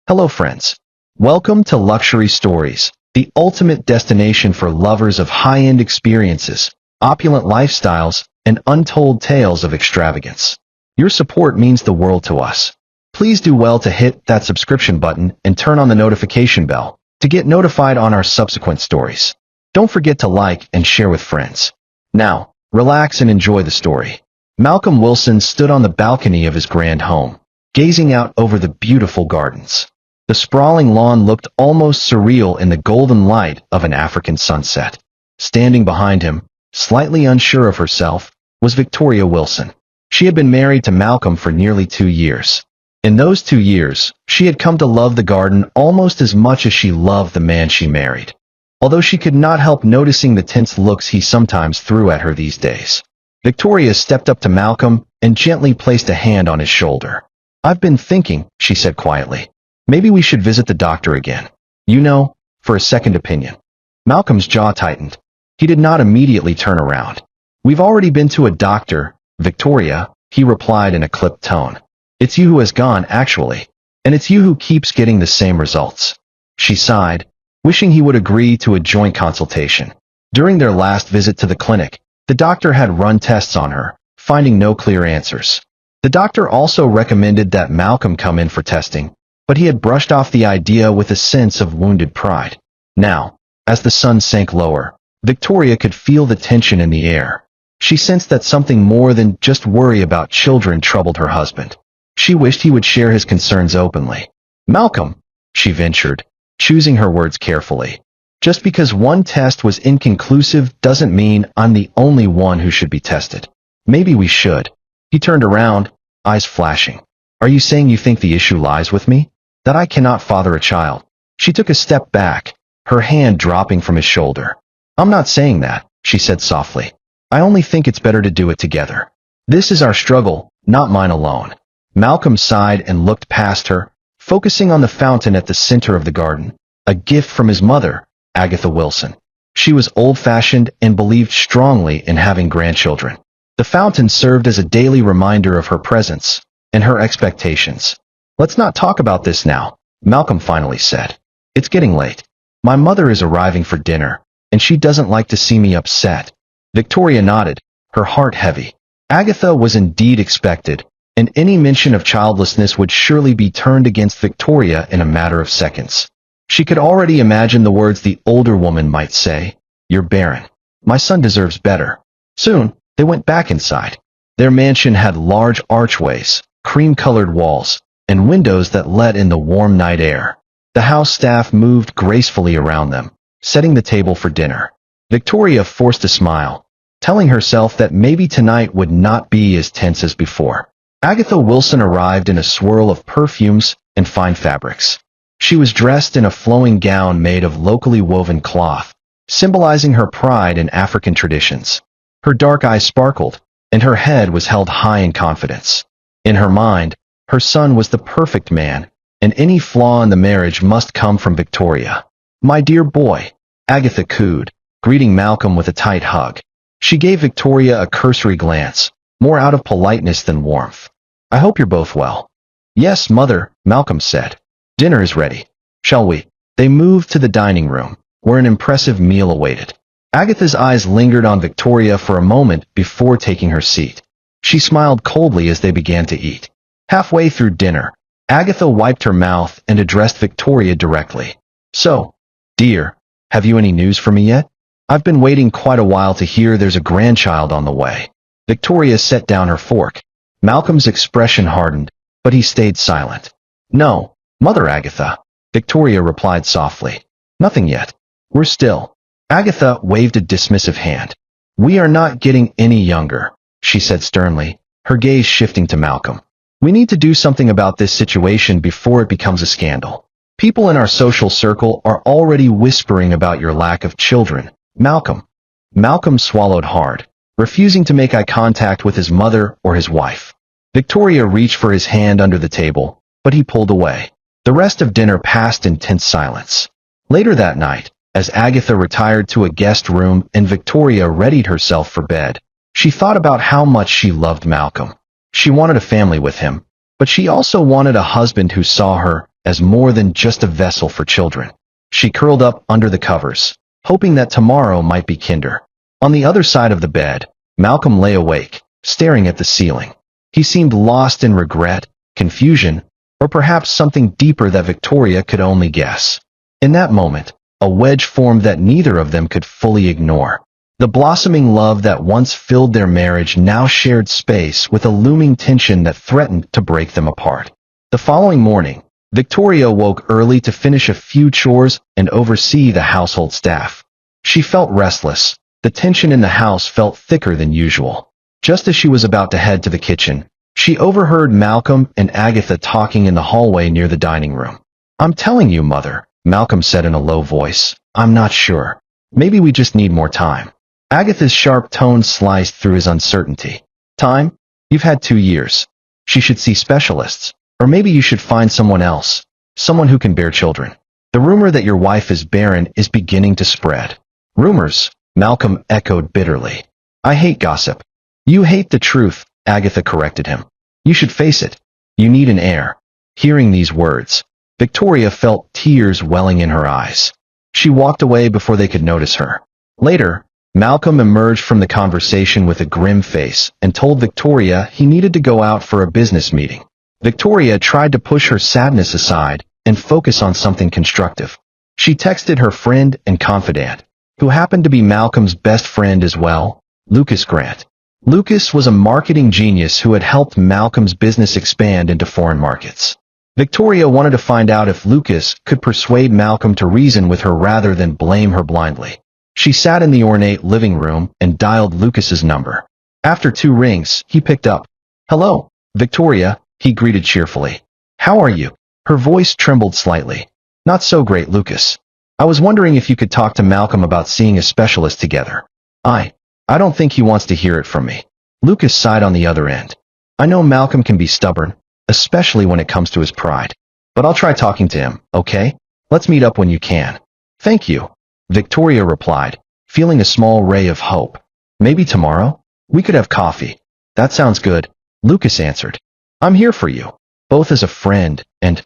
Hello friends. Welcome to Luxury Stories, the ultimate destination for lovers of high-end experiences, opulent lifestyles, and untold tales of extravagance. Your support means the world to us. Please do well to hit that subscription button and turn on the notification bell to get notified on our subsequent stories. Don't forget to like and share with friends. Now, relax and enjoy the story. Malcolm Wilson stood on the balcony of his grand home, gazing out over the beautiful gardens. The sprawling lawn looked almost surreal in the golden light of an African sunset. Standing behind him, slightly unsure of herself, was Victoria Wilson. She had been married to Malcolm for nearly 2 years. In those 2 years, she had come to love the garden almost as much as she loved the man she married, although she could not help noticing the tense looks he sometimes threw at her these days. Victoria stepped up to Malcolm and gently placed a hand on his shoulder. "I've been thinking," she said quietly. "Maybe we should visit the doctor again. You know, for a second opinion." Malcolm's jaw tightened. He did not immediately turn around. "We've already been to a doctor, Victoria," he replied in a clipped tone. "It's you who has gone, actually. And it's you who keeps getting the same results." She sighed, wishing he would agree to a joint consultation. During their last visit to the clinic, the doctor had run tests on her, finding no clear answers. The doctor also recommended that Malcolm come in for testing, but he had brushed off the idea with a sense of wounded pride. Now, as the sun sank lower, Victoria could feel the tension in the air. She sensed that something more than just worry about children troubled her husband. She wished he would share his concerns openly. "Malcolm," she ventured, choosing her words carefully. "Just because one test was inconclusive doesn't mean I'm the only one who should be tested. Maybe we should." He turned around, eyes flashing. "Are you saying you think the issue lies with me? That I cannot father a child?" She took a step back, her hand dropping from his shoulder. "I'm not saying that," she said softly. "I only think it's better to do it together. This is our struggle, not mine alone." Malcolm sighed and looked past her, focusing on the fountain at the center of the garden, a gift from his mother, Agatha Wilson. She was old-fashioned and believed strongly in having grandchildren. The fountain served as a daily reminder of her presence and her expectations. "Let's not talk about this now," Malcolm finally said. "It's getting late. My mother is arriving for dinner, and she doesn't like to see me upset." Victoria nodded, her heart heavy. Agatha was indeed expected, and any mention of childlessness would surely be turned against Victoria in a matter of seconds. She could already imagine the words the older woman might say. "You're barren. My son deserves better." Soon, they went back inside. Their mansion had large archways, cream-colored walls, and windows that let in the warm night air. The house staff moved gracefully around them, setting the table for dinner. Victoria forced a smile, telling herself that maybe tonight would not be as tense as before. Agatha Wilson arrived in a swirl of perfumes and fine fabrics. She was dressed in a flowing gown made of locally woven cloth, symbolizing her pride in African traditions. Her dark eyes sparkled, and her head was held high in confidence. In her mind, her son was the perfect man, and any flaw in the marriage must come from Victoria. "My dear boy," Agatha cooed, greeting Malcolm with a tight hug. She gave Victoria a cursory glance, more out of politeness than warmth. "I hope you're both well." "Yes, Mother," Malcolm said. "Dinner is ready. Shall we?" They moved to the dining room, where an impressive meal awaited. Agatha's eyes lingered on Victoria for a moment before taking her seat. She smiled coldly as they began to eat. Halfway through dinner, Agatha wiped her mouth and addressed Victoria directly. "So, dear, have you any news for me yet? I've been waiting quite a while to hear there's a grandchild on the way." Victoria set down her fork. Malcolm's expression hardened, but he stayed silent. "No, Mother Agatha," Victoria replied softly. "Nothing yet. We're still." Agatha waved a dismissive hand. "We are not getting any younger," she said sternly, her gaze shifting to Malcolm. "We need to do something about this situation before it becomes a scandal. People in our social circle are already whispering about your lack of children, Malcolm." Malcolm swallowed hard, refusing to make eye contact with his mother or his wife. Victoria reached for his hand under the table, but he pulled away. The rest of dinner passed in tense silence. Later that night, as Agatha retired to a guest room and Victoria readied herself for bed, she thought about how much she loved Malcolm. She wanted a family with him, but she also wanted a husband who saw her as more than just a vessel for children. She curled up under the covers, hoping that tomorrow might be kinder. On the other side of the bed, Malcolm lay awake, staring at the ceiling. He seemed lost in regret, confusion, or perhaps something deeper that Victoria could only guess. In that moment, a wedge formed that neither of them could fully ignore. The blossoming love that once filled their marriage now shared space with a looming tension that threatened to break them apart. The following morning, Victoria woke early to finish a few chores and oversee the household staff. She felt restless. The tension in the house felt thicker than usual. Just as she was about to head to the kitchen, she overheard Malcolm and Agatha talking in the hallway near the dining room. "I'm telling you, Mother," Malcolm said in a low voice. "I'm not sure. Maybe we just need more time." Agatha's sharp tone sliced through his uncertainty. "Time? You've had 2 years. She should see specialists. Or maybe you should find someone else. Someone who can bear children. The rumor that your wife is barren is beginning to spread." "Rumors," Malcolm echoed bitterly. "I hate gossip." "You hate the truth," Agatha corrected him. "You should face it. You need an heir." Hearing these words, Victoria felt tears welling in her eyes. She walked away before they could notice her. Later, Malcolm emerged from the conversation with a grim face and told Victoria he needed to go out for a business meeting. Victoria tried to push her sadness aside and focus on something constructive. She texted her friend and confidant, who happened to be Malcolm's best friend as well, Lucas Grant. Lucas was a marketing genius who had helped Malcolm's business expand into foreign markets. Victoria wanted to find out if Lucas could persuade Malcolm to reason with her rather than blame her blindly. She sat in the ornate living room and dialed Lucas's number. After 2 rings, he picked up. "Hello, Victoria," he greeted cheerfully. "How are you?" Her voice trembled slightly. "Not so great, Lucas. I was wondering if you could talk to Malcolm about seeing a specialist together." I don't think he wants to hear it from me." Lucas sighed on the other end. "I know Malcolm can be stubborn, especially when it comes to his pride. But I'll try talking to him, okay? Let's meet up when you can." "Thank you," Victoria replied, feeling a small ray of hope. "Maybe tomorrow? We could have coffee." "That sounds good," Lucas answered. "I'm here for you, both as a friend and,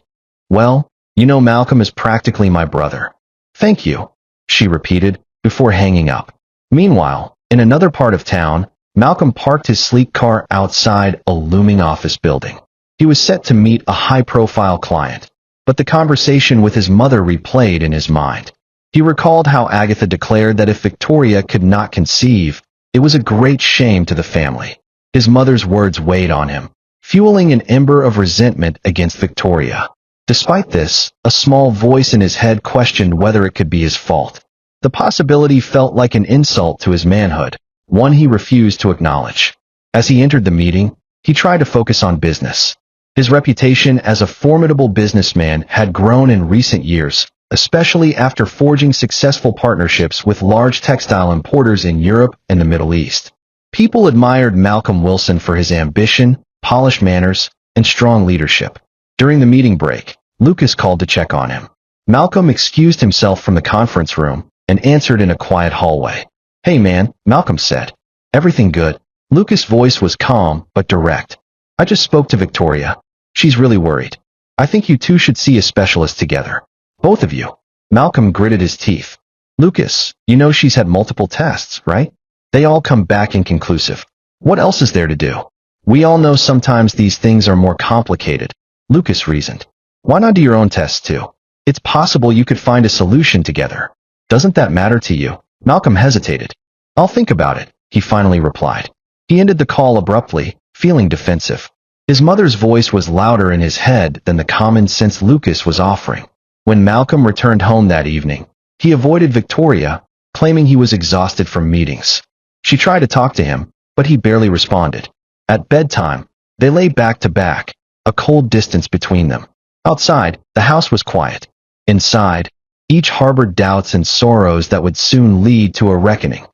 well, you know Malcolm is practically my brother." "Thank you," she repeated, before hanging up. Meanwhile, in another part of town, Malcolm parked his sleek car outside a looming office building. He was set to meet a high-profile client, but the conversation with his mother replayed in his mind. He recalled how Agatha declared that if Victoria could not conceive, it was a great shame to the family. His mother's words weighed on him, fueling an ember of resentment against Victoria. Despite this, a small voice in his head questioned whether it could be his fault. The possibility felt like an insult to his manhood, one he refused to acknowledge. As he entered the meeting, he tried to focus on business. His reputation as a formidable businessman had grown in recent years, especially after forging successful partnerships with large textile importers in Europe and the Middle East. People admired Malcolm Wilson for his ambition, polished manners, and strong leadership. During the meeting break, Lucas called to check on him. Malcolm excused himself from the conference room and answered in a quiet hallway. "Hey man," Malcolm said. "Everything good?" Lucas' voice was calm but direct. "I just spoke to Victoria. She's really worried. I think you two should see a specialist together. Both of you." Malcolm gritted his teeth. "Lucas, you know she's had multiple tests, right? They all come back inconclusive. What else is there to do?" "We all know sometimes these things are more complicated," Lucas reasoned. "Why not do your own tests too? It's possible you could find a solution together. Doesn't that matter to you?" Malcolm hesitated. "I'll think about it," he finally replied. He ended the call abruptly, feeling defensive. His mother's voice was louder in his head than the common sense Lucas was offering. When Malcolm returned home that evening, he avoided Victoria, claiming he was exhausted from meetings. She tried to talk to him, but he barely responded. At bedtime, they lay back to back, a cold distance between them. Outside, the house was quiet. Inside, each harbored doubts and sorrows that would soon lead to a reckoning.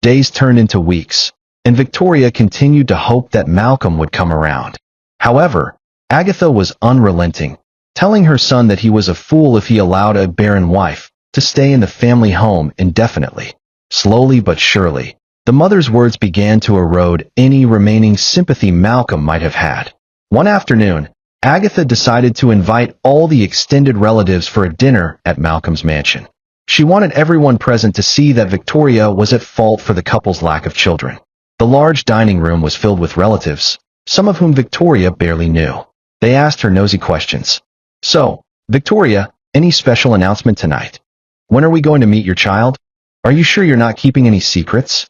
Days turned into weeks, and Victoria continued to hope that Malcolm would come around. However, Agatha was unrelenting, telling her son that he was a fool if he allowed a barren wife to stay in the family home indefinitely. Slowly but surely, the mother's words began to erode any remaining sympathy Malcolm might have had. One afternoon, Agatha decided to invite all the extended relatives for a dinner at Malcolm's mansion. She wanted everyone present to see that Victoria was at fault for the couple's lack of children. The large dining room was filled with relatives, some of whom Victoria barely knew. They asked her nosy questions. "So, Victoria, any special announcement tonight? When are we going to meet your child? Are you sure you're not keeping any secrets?"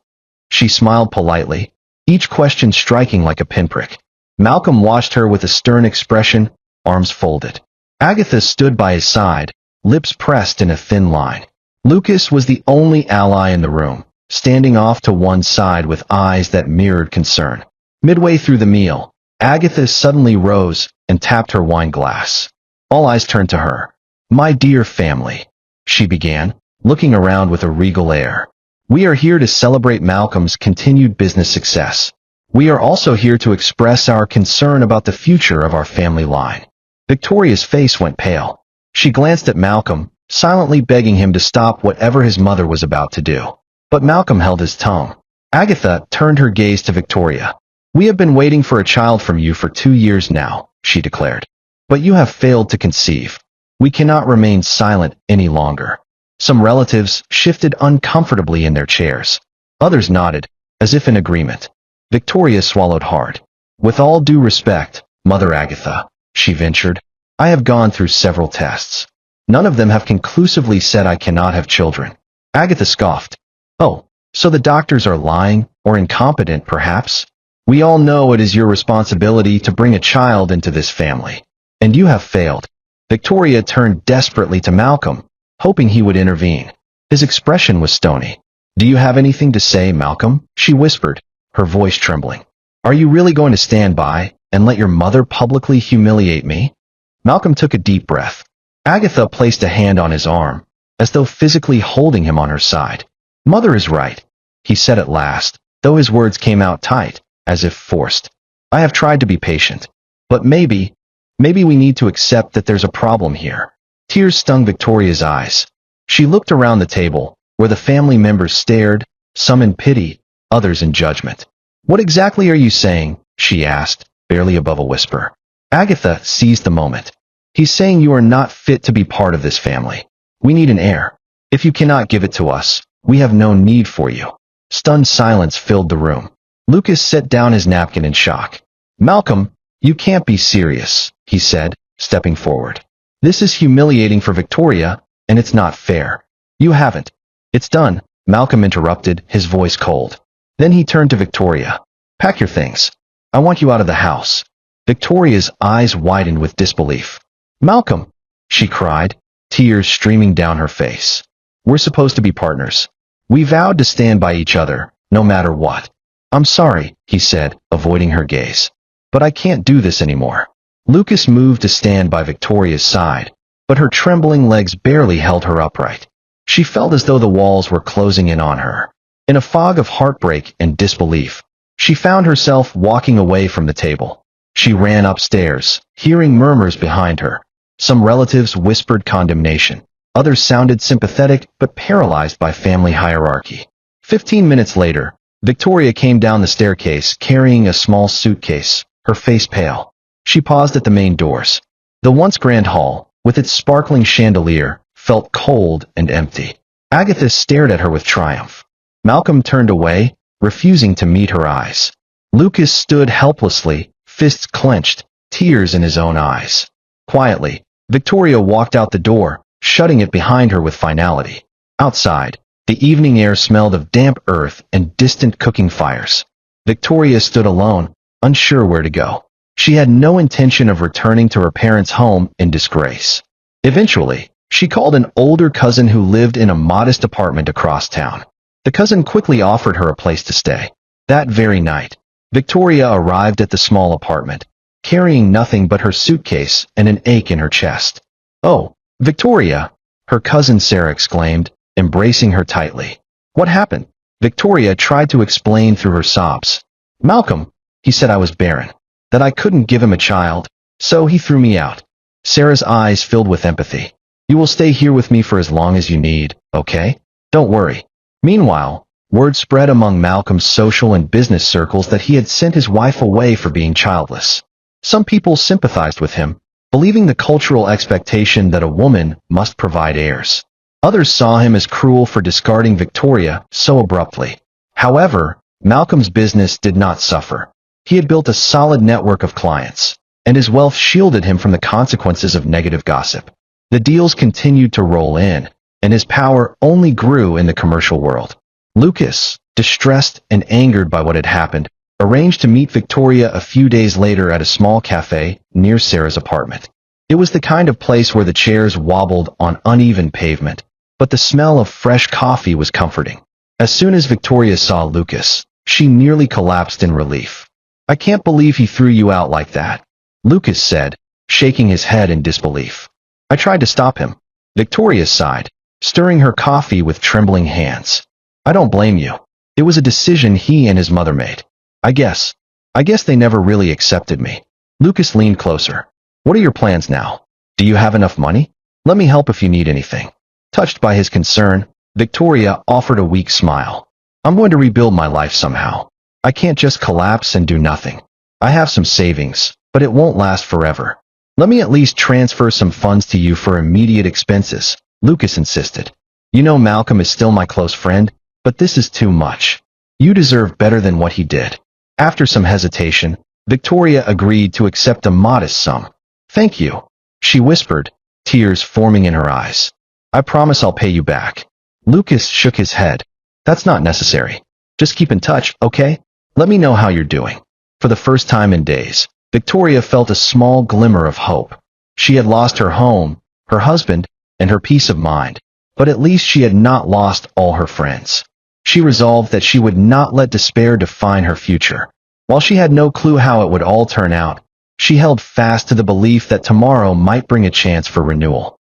She smiled politely, each question striking like a pinprick. Malcolm watched her with a stern expression, arms folded. Agatha stood by his side, lips pressed in a thin line. Lucas was the only ally in the room, standing off to one side with eyes that mirrored concern. Midway through the meal, Agatha suddenly rose and tapped her wine glass. All eyes turned to her. "My dear family," she began, looking around with a regal air. "We are here to celebrate Malcolm's continued business success. We are also here to express our concern about the future of our family line." Victoria's face went pale. She glanced at Malcolm, silently begging him to stop whatever his mother was about to do. But Malcolm held his tongue. Agatha turned her gaze to Victoria. "We have been waiting for a child from you for 2 years now," she declared. "But you have failed to conceive. We cannot remain silent any longer." Some relatives shifted uncomfortably in their chairs. Others nodded, as if in agreement. Victoria swallowed hard. "With all due respect, Mother Agatha," she ventured, "I have gone through several tests. None of them have conclusively said I cannot have children." Agatha scoffed. "Oh, so the doctors are lying, or incompetent, perhaps? We all know it is your responsibility to bring a child into this family. And you have failed." Victoria turned desperately to Malcolm, hoping he would intervene. His expression was stony. "Do you have anything to say, Malcolm?" she whispered, her voice trembling. "Are you really going to stand by and let your mother publicly humiliate me?" Malcolm took a deep breath. Agatha placed a hand on his arm, as though physically holding him on her side. "Mother is right," he said at last, though his words came out tight, as if forced. "I have tried to be patient. But maybe we need to accept that there's a problem here." Tears stung Victoria's eyes. She looked around the table, where the family members stared, some in pity, others in judgment. "What exactly are you saying?" she asked, barely above a whisper. Agatha seized the moment. "He's saying you are not fit to be part of this family. We need an heir. If you cannot give it to us, we have no need for you." Stunned silence filled the room. Lucas set down his napkin in shock. "Malcolm, you can't be serious," he said, stepping forward. "This is humiliating for Victoria, and it's not fair." "You haven't." "It's done," Malcolm interrupted, his voice cold. Then he turned to Victoria. "Pack your things. I want you out of the house." Victoria's eyes widened with disbelief. "Malcolm," she cried, tears streaming down her face. "We're supposed to be partners. We vowed to stand by each other, no matter what." "I'm sorry," he said, avoiding her gaze. "But I can't do this anymore." Lucas moved to stand by Victoria's side, but her trembling legs barely held her upright. She felt as though the walls were closing in on her. In a fog of heartbreak and disbelief, she found herself walking away from the table. She ran upstairs, hearing murmurs behind her. Some relatives whispered condemnation. Others sounded sympathetic but paralyzed by family hierarchy. 15 minutes later, Victoria came down the staircase carrying a small suitcase, her face pale. She paused at the main doors. The once grand hall, with its sparkling chandelier, felt cold and empty. Agatha stared at her with triumph. Malcolm turned away, refusing to meet her eyes. Lucas stood helplessly, fists clenched, tears in his own eyes. Quietly, Victoria walked out the door, shutting it behind her with finality. Outside, the evening air smelled of damp earth and distant cooking fires. Victoria stood alone, unsure where to go. She had no intention of returning to her parents' home in disgrace. Eventually, she called an older cousin who lived in a modest apartment across town. The cousin quickly offered her a place to stay. That very night, Victoria arrived at the small apartment, carrying nothing but her suitcase and an ache in her chest. "Oh, Victoria!" her cousin Sarah exclaimed, embracing her tightly. "What happened?" Victoria tried to explain through her sobs. "Malcolm, he said I was barren, that I couldn't give him a child, so he threw me out." Sarah's eyes filled with empathy. "You will stay here with me for as long as you need, okay? Don't worry." Meanwhile, word spread among Malcolm's social and business circles that he had sent his wife away for being childless. Some people sympathized with him, believing the cultural expectation that a woman must provide heirs. Others saw him as cruel for discarding Victoria so abruptly. However, Malcolm's business did not suffer. He had built a solid network of clients, and his wealth shielded him from the consequences of negative gossip. The deals continued to roll in, and his power only grew in the commercial world. Lucas, distressed and angered by what had happened, arranged to meet Victoria a few days later at a small cafe near Sarah's apartment. It was the kind of place where the chairs wobbled on uneven pavement, but the smell of fresh coffee was comforting. As soon as Victoria saw Lucas, she nearly collapsed in relief. "I can't believe he threw you out like that," Lucas said, shaking his head in disbelief. "I tried to stop him," Victoria sighed, stirring her coffee with trembling hands. "I don't blame you. It was a decision he and his mother made. I guess they never really accepted me." Lucas leaned closer. "What are your plans now? Do you have enough money? Let me help if you need anything." Touched by his concern, Victoria offered a weak smile. "I'm going to rebuild my life somehow. I can't just collapse and do nothing. I have some savings, but it won't last forever. Let me at least transfer some funds to you for immediate expenses," Lucas insisted. "You know Malcolm is still my close friend, but this is too much. You deserve better than what he did." After some hesitation, Victoria agreed to accept a modest sum. "Thank you," she whispered, tears forming in her eyes. "I promise I'll pay you back." Lucas shook his head. "That's not necessary. Just keep in touch, okay? Let me know how you're doing." For the first time in days, Victoria felt a small glimmer of hope. She had lost her home, her husband, and her peace of mind, but at least she had not lost all her friends. She resolved that she would not let despair define her future. While she had no clue how it would all turn out, she held fast to the belief that tomorrow might bring a chance for renewal.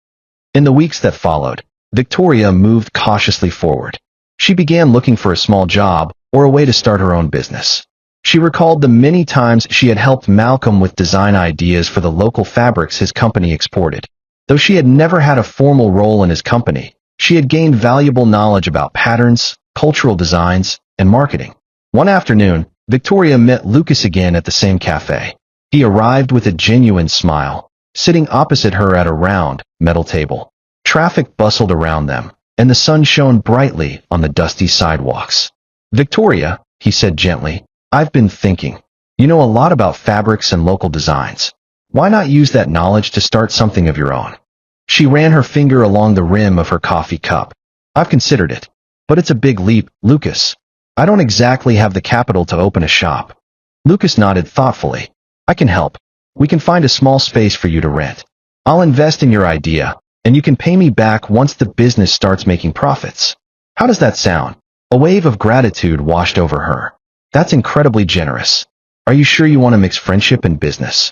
In the weeks that followed, Victoria moved cautiously forward. She began looking for a small job or a way to start her own business. She recalled the many times she had helped Malcolm with design ideas for the local fabrics his company exported. Though she had never had a formal role in his company, she had gained valuable knowledge about patterns, cultural designs, and marketing. One afternoon, Victoria met Lucas again at the same cafe. He arrived with a genuine smile, sitting opposite her at a round, metal table. Traffic bustled around them, and the sun shone brightly on the dusty sidewalks. "Victoria," he said gently, "I've been thinking. You know a lot about fabrics and local designs. Why not use that knowledge to start something of your own?" She ran her finger along the rim of her coffee cup. "I've considered it. But it's a big leap, Lucas. I don't exactly have the capital to open a shop." Lucas nodded thoughtfully. "I can help. We can find a small space for you to rent. I'll invest in your idea, and you can pay me back once the business starts making profits. How does that sound?" A wave of gratitude washed over her. "That's incredibly generous. Are you sure you want to mix friendship and business?"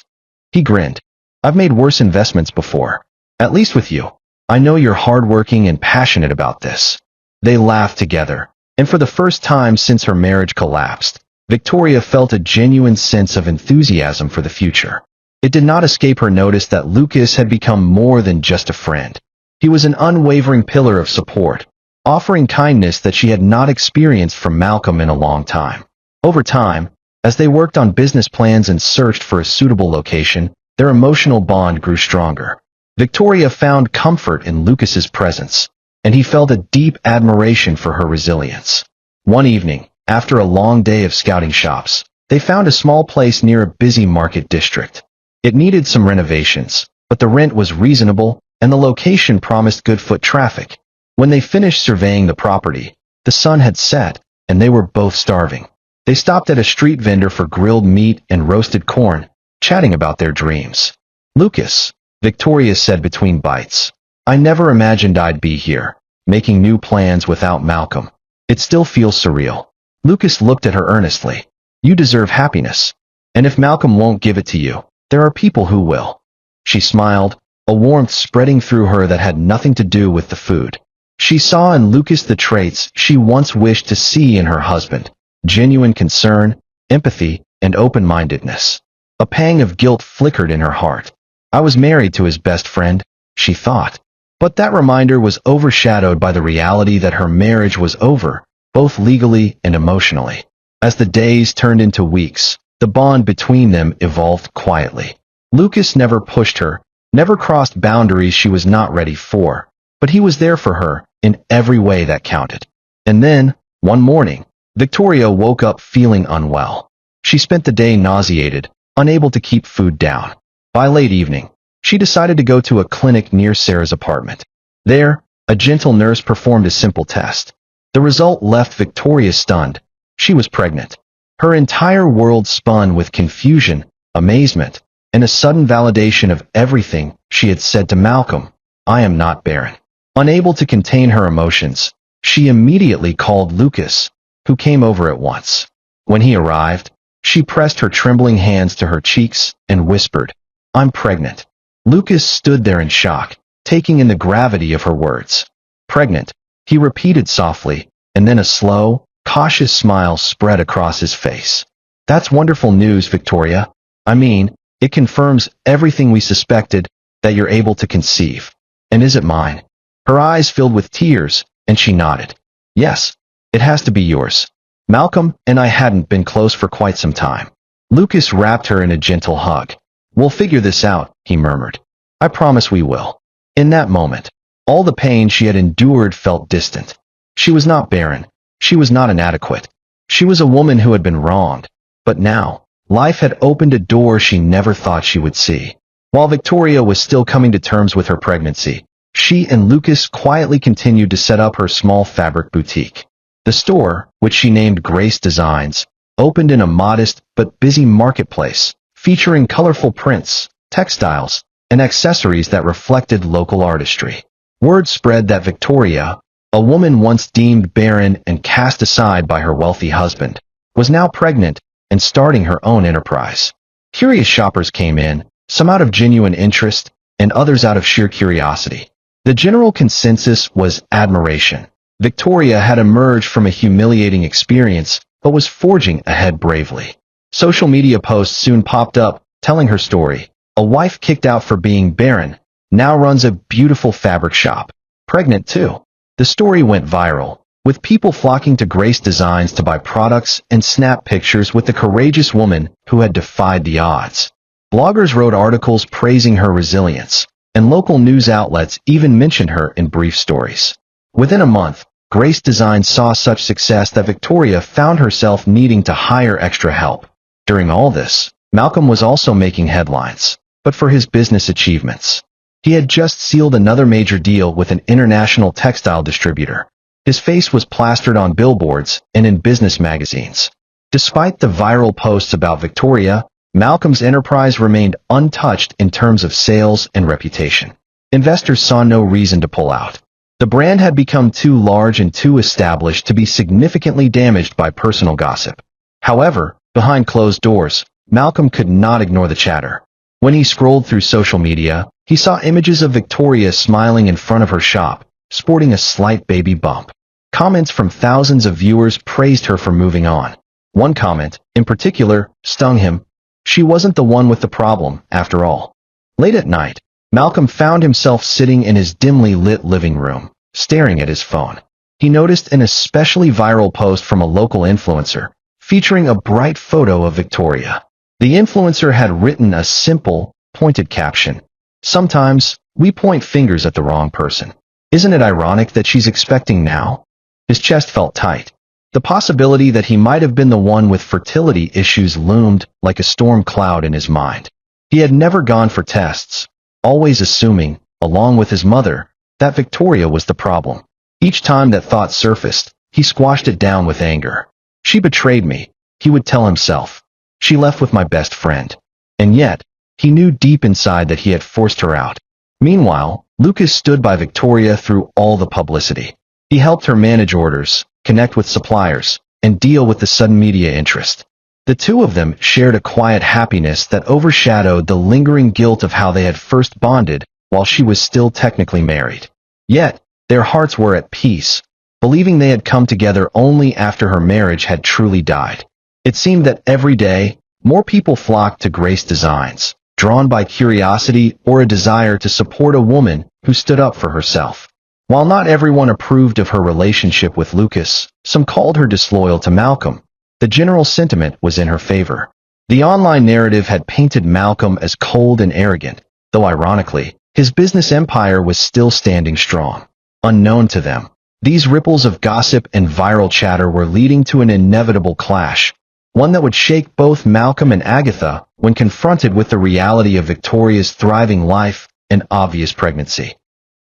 He grinned. "I've made worse investments before. At least with you. I know you're hardworking and passionate about this." They laughed together, and for the first time since her marriage collapsed, Victoria felt a genuine sense of enthusiasm for the future. It did not escape her notice that Lucas had become more than just a friend. He was an unwavering pillar of support, offering kindness that she had not experienced from Malcolm in a long time. Over time, as they worked on business plans and searched for a suitable location, their emotional bond grew stronger. Victoria found comfort in Lucas's presence, and he felt a deep admiration for her resilience. One evening, after a long day of scouting shops, they found a small place near a busy market district. It needed some renovations, but the rent was reasonable, and the location promised good foot traffic. When they finished surveying the property, the sun had set, and they were both starving. They stopped at a street vendor for grilled meat and roasted corn, chatting about their dreams. "Lucas," Victoria said between bites, "I never imagined I'd be here, making new plans without Malcolm. It still feels surreal." Lucas looked at her earnestly. "You deserve happiness. And if Malcolm won't give it to you, there are people who will." She smiled, a warmth spreading through her that had nothing to do with the food. She saw in Lucas the traits she once wished to see in her husband: genuine concern, empathy, and open-mindedness. A pang of guilt flickered in her heart. "I was married to his best friend," she thought. But that reminder was overshadowed by the reality that her marriage was over, both legally and emotionally. As the days turned into weeks, the bond between them evolved quietly. Lucas never pushed her, never crossed boundaries she was not ready for, but he was there for her in every way that counted. And then, one morning, Victoria woke up feeling unwell. She spent the day nauseated, unable to keep food down. By late evening, she decided to go to a clinic near Sarah's apartment. There, a gentle nurse performed a simple test. The result left Victoria stunned. She was pregnant. Her entire world spun with confusion, amazement, and a sudden validation of everything she had said to Malcolm. I am not barren. Unable to contain her emotions, she immediately called Lucas, who came over at once. When he arrived, she pressed her trembling hands to her cheeks and whispered, I'm pregnant. Lucas stood there in shock, taking in the gravity of her words. Pregnant, he repeated softly, and then a slow, cautious smile spread across his face. That's wonderful news, Victoria. I mean, it confirms everything we suspected, that you're able to conceive. And is it mine? Her eyes filled with tears, and she nodded. Yes, it has to be yours. Malcolm and I hadn't been close for quite some time. Lucas wrapped her in a gentle hug. We'll figure this out, he murmured. I promise we will. In that moment, all the pain she had endured felt distant. She was not barren. She was not inadequate. She was a woman who had been wronged. But now, life had opened a door she never thought she would see. While Victoria was still coming to terms with her pregnancy, she and Lucas quietly continued to set up her small fabric boutique. The store, which she named Grace Designs, opened in a modest but busy marketplace, featuring colorful prints, textiles, and accessories that reflected local artistry. Word spread that Victoria, a woman once deemed barren and cast aside by her wealthy husband, was now pregnant and starting her own enterprise. Curious shoppers came in, some out of genuine interest, and others out of sheer curiosity. The general consensus was admiration. Victoria had emerged from a humiliating experience, but was forging ahead bravely. Social media posts soon popped up, telling her story. A wife kicked out for being barren, now runs a beautiful fabric shop. Pregnant too. The story went viral, with people flocking to Grace Designs to buy products and snap pictures with the courageous woman who had defied the odds. Bloggers wrote articles praising her resilience, and local news outlets even mentioned her in brief stories. Within a month, Grace Designs saw such success that Victoria found herself needing to hire extra help. During all this, Malcolm was also making headlines, but for his business achievements. He had just sealed another major deal with an international textile distributor. His face was plastered on billboards and in business magazines. Despite the viral posts about Victoria, Malcolm's enterprise remained untouched in terms of sales and reputation. Investors saw no reason to pull out. The brand had become too large and too established to be significantly damaged by personal gossip. However, behind closed doors, Malcolm could not ignore the chatter. When he scrolled through social media, he saw images of Victoria smiling in front of her shop, sporting a slight baby bump. Comments from thousands of viewers praised her for moving on. One comment, in particular, stung him. She wasn't the one with the problem, after all. Late at night, Malcolm found himself sitting in his dimly lit living room, staring at his phone. He noticed an especially viral post from a local influencer, featuring a bright photo of Victoria. The influencer had written a simple, pointed caption. Sometimes, we point fingers at the wrong person. Isn't it ironic that she's expecting now? His chest felt tight. The possibility that he might have been the one with fertility issues loomed like a storm cloud in his mind. He had never gone for tests, always assuming, along with his mother, that Victoria was the problem. Each time that thought surfaced, he squashed it down with anger. She betrayed me, he would tell himself. She left with my best friend. And yet, he knew deep inside that he had forced her out. Meanwhile, Lucas stood by Victoria through all the publicity. He helped her manage orders, connect with suppliers, and deal with the sudden media interest. The two of them shared a quiet happiness that overshadowed the lingering guilt of how they had first bonded while she was still technically married. Yet, their hearts were at peace, believing they had come together only after her marriage had truly died. It seemed that every day, more people flocked to Grace Designs, drawn by curiosity or a desire to support a woman who stood up for herself. While not everyone approved of her relationship with Lucas, some called her disloyal to Malcolm. The general sentiment was in her favor. The online narrative had painted Malcolm as cold and arrogant, though ironically, his business empire was still standing strong. Unknown to them, these ripples of gossip and viral chatter were leading to an inevitable clash, one that would shake both Malcolm and Agatha when confronted with the reality of Victoria's thriving life and obvious pregnancy.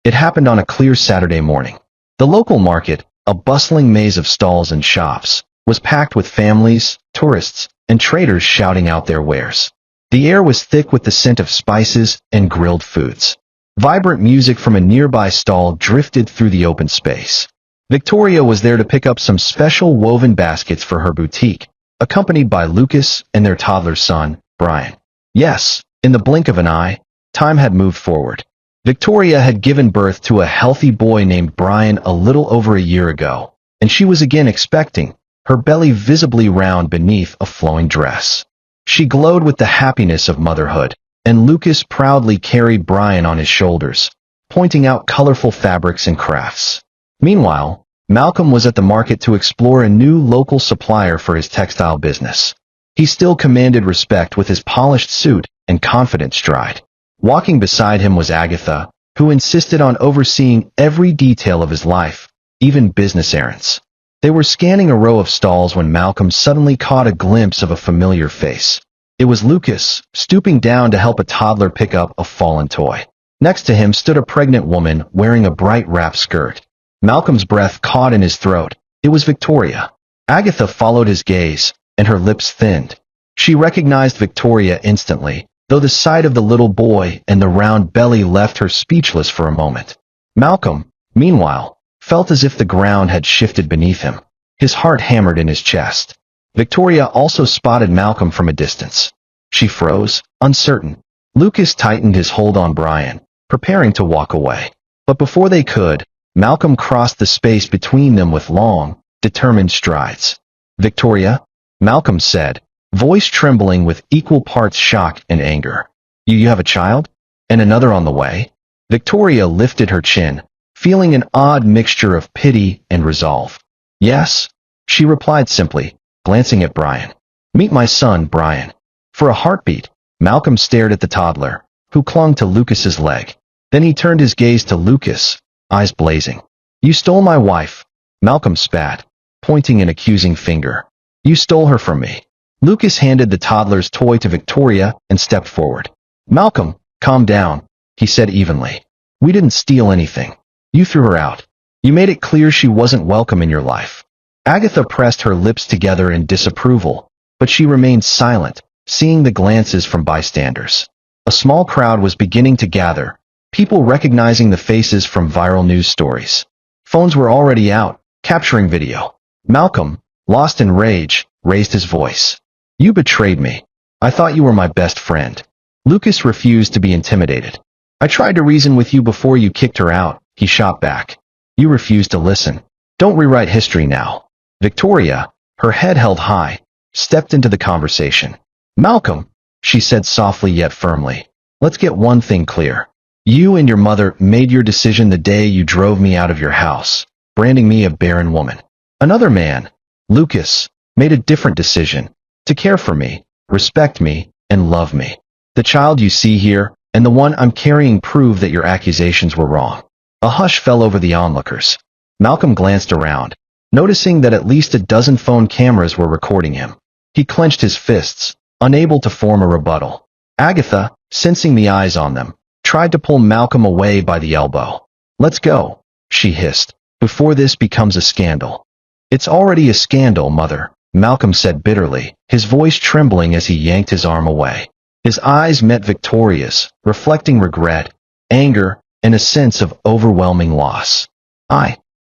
It happened on a clear Saturday morning. The local market, a bustling maze of stalls and shops, was packed with families, tourists, and traders shouting out their wares. The air was thick with the scent of spices and grilled foods. Vibrant music from a nearby stall drifted through the open space. Victoria was there to pick up some special woven baskets for her boutique, accompanied by Lucas and their toddler son, Brian. Yes, in the blink of an eye, time had moved forward. Victoria had given birth to a healthy boy named Brian a little over a year ago, and she was again expecting, her belly visibly round beneath a flowing dress. She glowed with the happiness of motherhood, and Lucas proudly carried Brian on his shoulders, pointing out colorful fabrics and crafts. Meanwhile, Malcolm was at the market to explore a new local supplier for his textile business. He still commanded respect with his polished suit and confident stride. Walking beside him was Agatha, who insisted on overseeing every detail of his life, even business errands. They were scanning a row of stalls when Malcolm suddenly caught a glimpse of a familiar face. It was Lucas, stooping down to help a toddler pick up a fallen toy. Next to him stood a pregnant woman wearing a bright wrap skirt. Malcolm's breath caught in his throat. It was Victoria. Agatha followed his gaze, and her lips thinned. She recognized Victoria instantly, though the sight of the little boy and the round belly left her speechless for a moment. Malcolm, meanwhile, felt as if the ground had shifted beneath him. His heart hammered in his chest. Victoria also spotted Malcolm from a distance. She froze, uncertain. Lucas tightened his hold on Brian, preparing to walk away. But before they could, Malcolm crossed the space between them with long, determined strides. "Victoria," Malcolm said, voice trembling with equal parts shock and anger. You have a child? And another on the way?" Victoria lifted her chin, feeling an odd mixture of pity and resolve. "Yes," she replied simply, glancing at Brian. "Meet my son, Brian." For a heartbeat, Malcolm stared at the toddler, who clung to Lucas's leg. Then he turned his gaze to Lucas, eyes blazing. "You stole my wife," Malcolm spat, pointing an accusing finger. "You stole her from me." Lucas handed the toddler's toy to Victoria and stepped forward. "Malcolm, calm down," he said evenly. "We didn't steal anything. You threw her out. You made it clear she wasn't welcome in your life." Agatha pressed her lips together in disapproval, but she remained silent, seeing the glances from bystanders. A small crowd was beginning to gather, people recognizing the faces from viral news stories. Phones were already out, capturing video. Malcolm, lost in rage, raised his voice. "You betrayed me. I thought you were my best friend." Lucas refused to be intimidated. "I tried to reason with you before you kicked her out," he shot back. "You refused to listen. Don't rewrite history now." Victoria, her head held high, stepped into the conversation. "Malcolm," she said softly yet firmly, "let's get one thing clear. You and your mother made your decision the day you drove me out of your house, branding me a barren woman. Another man, Lucas, made a different decision, to care for me, respect me, and love me. The child you see here, and the one I'm carrying prove that your accusations were wrong." A hush fell over the onlookers. Malcolm glanced around, noticing that at least a dozen phone cameras were recording him. He clenched his fists, unable to form a rebuttal. Agatha, sensing the eyes on them, tried to pull Malcolm away by the elbow. "Let's go," she hissed, "before this becomes a scandal." "It's already a scandal, Mother," Malcolm said bitterly, his voice trembling as he yanked his arm away. His eyes met Victoria's, reflecting regret, anger, and a sense of overwhelming loss.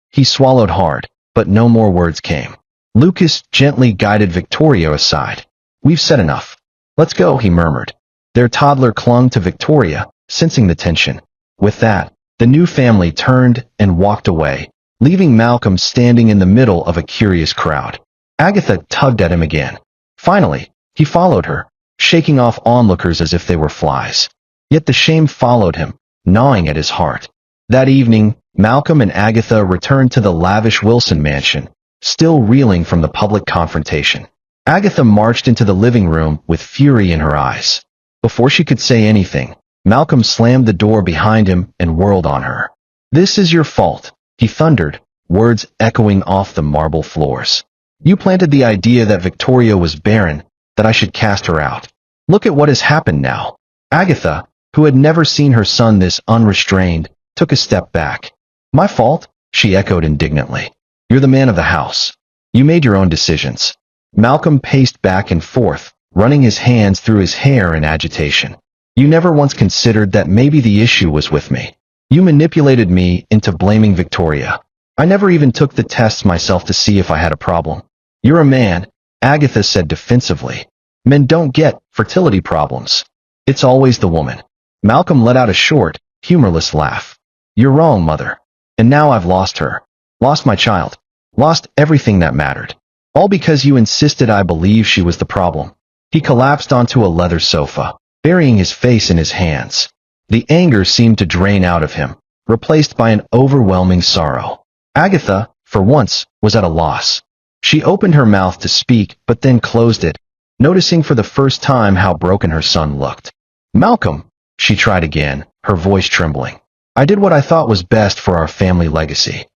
He swallowed hard, but no more words came. Lucas gently guided Victoria aside. "We've said enough. Let's go," he murmured. Their toddler clung to Victoria, sensing the tension. With that, the new family turned and walked away, leaving Malcolm standing in the middle of a curious crowd. Agatha tugged at him again. Finally, he followed her, shaking off onlookers as if they were flies. Yet the shame followed him, gnawing at his heart. That evening, Malcolm and Agatha returned to the lavish Wilson mansion, still reeling from the public confrontation. Agatha marched into the living room with fury in her eyes. Before she could say anything, Malcolm slammed the door behind him and whirled on her. "This is your fault," he thundered, words echoing off the marble floors. "You planted the idea that Victoria was barren, that I should cast her out. Look at what has happened now." Agatha, who had never seen her son this unrestrained, took a step back. "My fault?" she echoed indignantly. "You're the man of the house. You made your own decisions." Malcolm paced back and forth, running his hands through his hair in agitation. "You never once considered that maybe the issue was with me. You manipulated me into blaming Victoria. I never even took the tests myself to see if I had a problem." "You're a man," Agatha said defensively. "Men don't get fertility problems. It's always the woman." Malcolm let out a short, humorless laugh. "You're wrong, Mother. And now I've lost her. Lost my child. Lost everything that mattered. All because you insisted I believe she was the problem." He collapsed onto a leather sofa, burying his face in his hands. The anger seemed to drain out of him, replaced by an overwhelming sorrow. Agatha, for once, was at a loss. She opened her mouth to speak, but then closed it, noticing for the first time how broken her son looked. "Malcolm," she tried again, her voice trembling. "I did what I thought was best for our family legacy."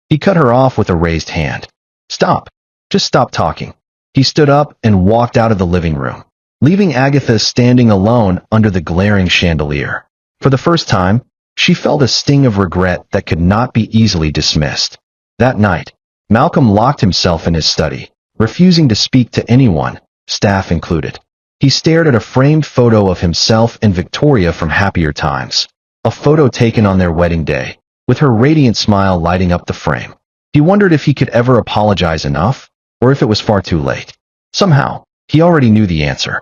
He cut her off with a raised hand. "Stop. Just stop talking." He stood up and walked out of the living room, leaving Agatha standing alone under the glaring chandelier. For the first time, she felt a sting of regret that could not be easily dismissed. That night, Malcolm locked himself in his study, refusing to speak to anyone, staff included. He stared at a framed photo of himself and Victoria from happier times, a photo taken on their wedding day, with her radiant smile lighting up the frame. He wondered if he could ever apologize enough, or if it was far too late. Somehow, he already knew the answer.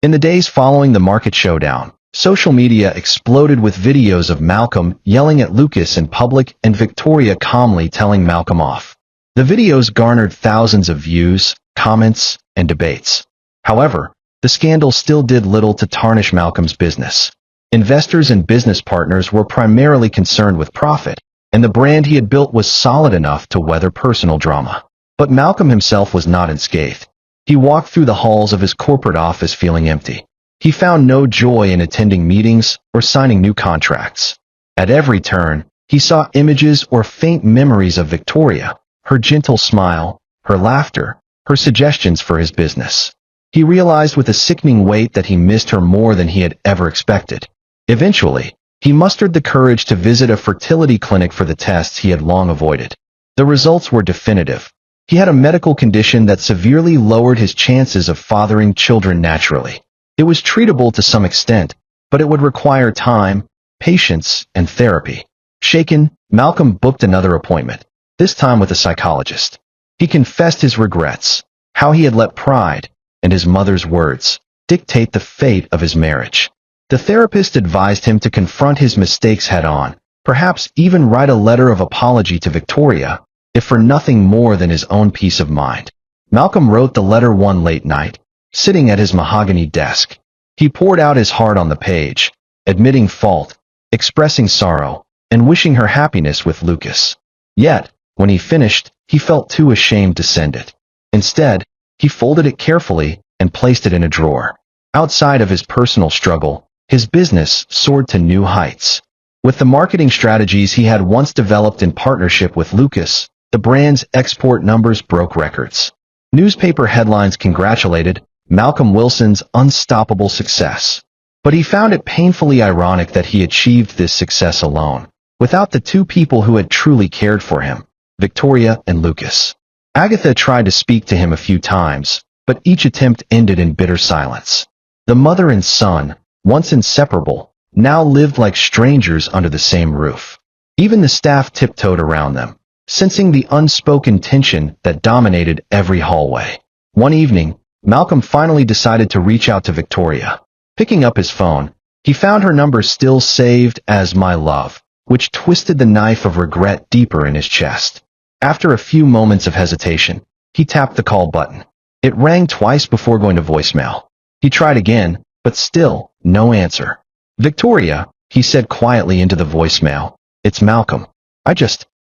In the days following the market showdown, social media exploded with videos of Malcolm yelling at Lucas in public and Victoria calmly telling Malcolm off. The videos garnered thousands of views, comments, and debates. However, the scandal still did little to tarnish Malcolm's business. Investors and business partners were primarily concerned with profit, and the brand he had built was solid enough to weather personal drama. But Malcolm himself was not unscathed. He walked through the halls of his corporate office feeling empty. He found no joy in attending meetings or signing new contracts. At every turn, he saw images or faint memories of Victoria, her gentle smile, her laughter, her suggestions for his business. He realized with a sickening weight that he missed her more than he had ever expected. Eventually, he mustered the courage to visit a fertility clinic for the tests he had long avoided. The results were definitive. He had a medical condition that severely lowered his chances of fathering children naturally. It was treatable to some extent, but it would require time, patience, and therapy. Shaken, Malcolm booked another appointment, this time with a psychologist. He confessed his regrets, how he had let pride, and his mother's words, dictate the fate of his marriage. The therapist advised him to confront his mistakes head-on, perhaps even write a letter of apology to Victoria, if for nothing more than his own peace of mind. Malcolm wrote the letter one late night, sitting at his mahogany desk. He poured out his heart on the page, admitting fault, expressing sorrow, and wishing her happiness with Lucas. Yet, when he finished, he felt too ashamed to send it. Instead, he folded it carefully and placed it in a drawer. Outside of his personal struggle, his business soared to new heights. With the marketing strategies he had once developed in partnership with Lucas, the brand's export numbers broke records. Newspaper headlines congratulated Malcolm Wilson's unstoppable success. But he found it painfully ironic that he achieved this success alone, without the two people who had truly cared for him, Victoria and Lucas. Agatha tried to speak to him a few times, but each attempt ended in bitter silence. The mother and son, once inseparable, now lived like strangers under the same roof. Even the staff tiptoed around them, sensing the unspoken tension that dominated every hallway. One evening, Malcolm finally decided to reach out to Victoria. Picking up his phone, he found her number still saved as "My Love," which twisted the knife of regret deeper in his chest. After a few moments of hesitation, he tapped the call button. It rang twice before going to voicemail. He tried again, but still, no answer. "Victoria," he said quietly into the voicemail, "it's Malcolm.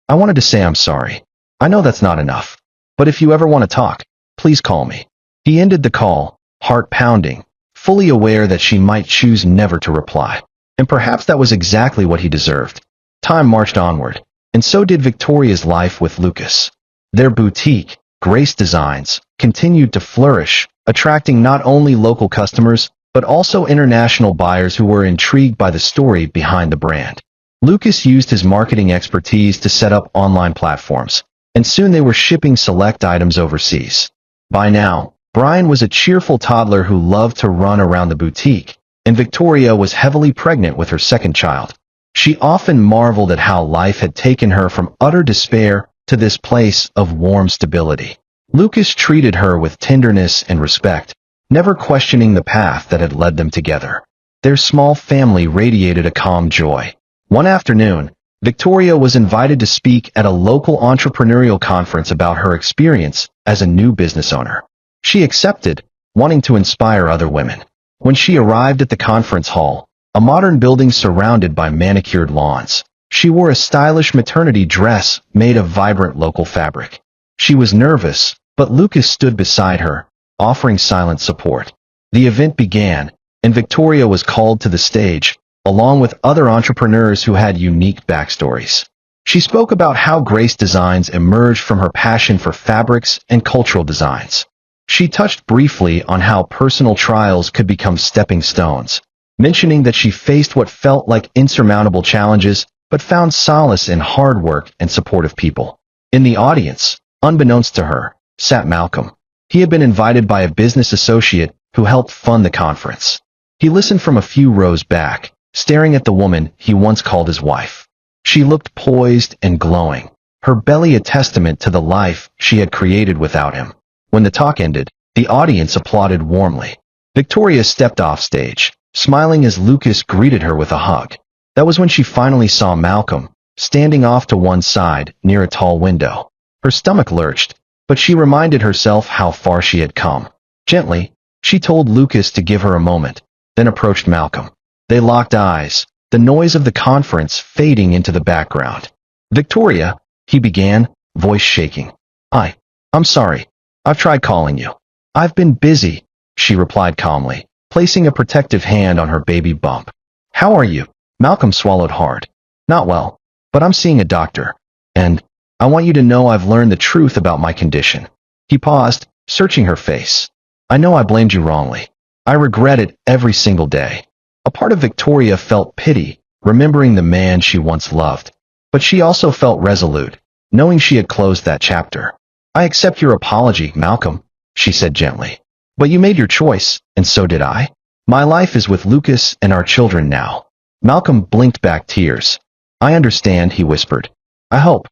I wanted to say I'm sorry. I know that's not enough. But if you ever want to talk, Please call me." He ended the call, heart pounding, fully aware that she might choose never to reply. And perhaps that was exactly what he deserved. Time marched onward, and so did Victoria's life with Lucas. Their boutique, Grace Designs, continued to flourish, attracting not only local customers, but also international buyers who were intrigued by the story behind the brand. Lucas used his marketing expertise to set up online platforms, and soon they were shipping select items overseas. By now, Brian was a cheerful toddler who loved to run around the boutique, and Victoria was heavily pregnant with her second child. She often marveled at how life had taken her from utter despair to this place of warm stability. Lucas treated her with tenderness and respect, never questioning the path that had led them together. Their small family radiated a calm joy. One afternoon, Victoria was invited to speak at a local entrepreneurial conference about her experience as a new business owner. She accepted, wanting to inspire other women. When she arrived at the conference hall, a modern building surrounded by manicured lawns, she wore a stylish maternity dress made of vibrant local fabric. She was nervous, but Lucas stood beside her, offering silent support. The event began, and Victoria was called to the stage, along with other entrepreneurs who had unique backstories. She spoke about how Grace Designs emerged from her passion for fabrics and cultural designs. She touched briefly on how personal trials could become stepping stones, mentioning that she faced what felt like insurmountable challenges, but found solace in hard work and supportive people. In the audience, unbeknownst to her, sat Malcolm. He had been invited by a business associate who helped fund the conference. He listened from a few rows back, staring at the woman he once called his wife. She looked poised and glowing, her belly a testament to the life she had created without him. When the talk ended, the audience applauded warmly. Victoria stepped off stage, smiling as Lucas greeted her with a hug. That was when she finally saw Malcolm, standing off to one side near a tall window. Her stomach lurched, but she reminded herself how far she had come. Gently, she told Lucas to give her a moment, then approached Malcolm. They locked eyes, the noise of the conference fading into the background. "Victoria," he began, voice shaking. I'm sorry. I've tried calling you." "I've been busy," she replied calmly, placing a protective hand on her baby bump. "How are you?" Malcolm swallowed hard. "Not well, but I'm seeing a doctor. And I want you to know I've learned the truth about my condition." He paused, searching her face. "I know I blamed you wrongly. I regret it every single day." A part of Victoria felt pity, remembering the man she once loved. But she also felt resolute, knowing she had closed that chapter. "I accept your apology, Malcolm," she said gently. "But you made your choice, and so did I. My life is with Lucas and our children now." Malcolm blinked back tears. "I understand," he whispered. I hope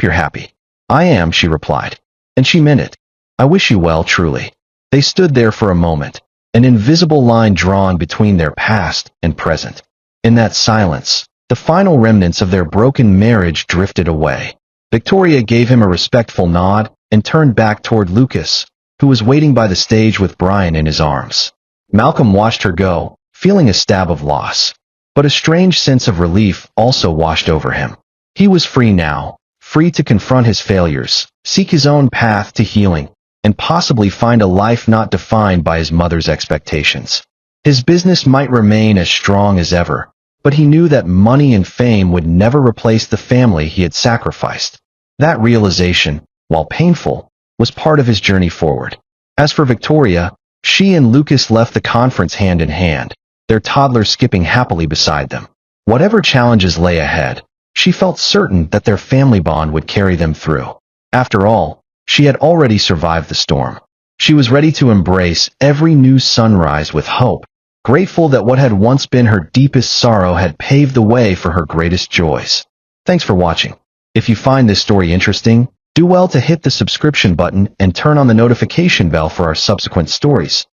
you're happy." "I am," she replied. And she meant it. "I wish you well, truly." They stood there for a moment, an invisible line drawn between their past and present. In that silence, the final remnants of their broken marriage drifted away. Victoria gave him a respectful nod and turned back toward Lucas, who was waiting by the stage with Brian in his arms. Malcolm watched her go, feeling a stab of loss. But a strange sense of relief also washed over him. He was free now, free to confront his failures, seek his own path to healing, and possibly find a life not defined by his mother's expectations. His business might remain as strong as ever, but he knew that money and fame would never replace the family he had sacrificed. That realization, while painful, was part of his journey forward. As for Victoria, she and Lucas left the conference hand in hand, their toddler skipping happily beside them. Whatever challenges lay ahead, she felt certain that their family bond would carry them through. After all, she had already survived the storm. She was ready to embrace every new sunrise with hope, grateful that what had once been her deepest sorrow had paved the way for her greatest joys. Thanks for watching. If you find this story interesting, do well to hit the subscription button and turn on the notification bell for our subsequent stories.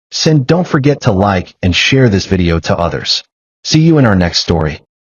Don't forget to like and share this video to others. See you in our next story.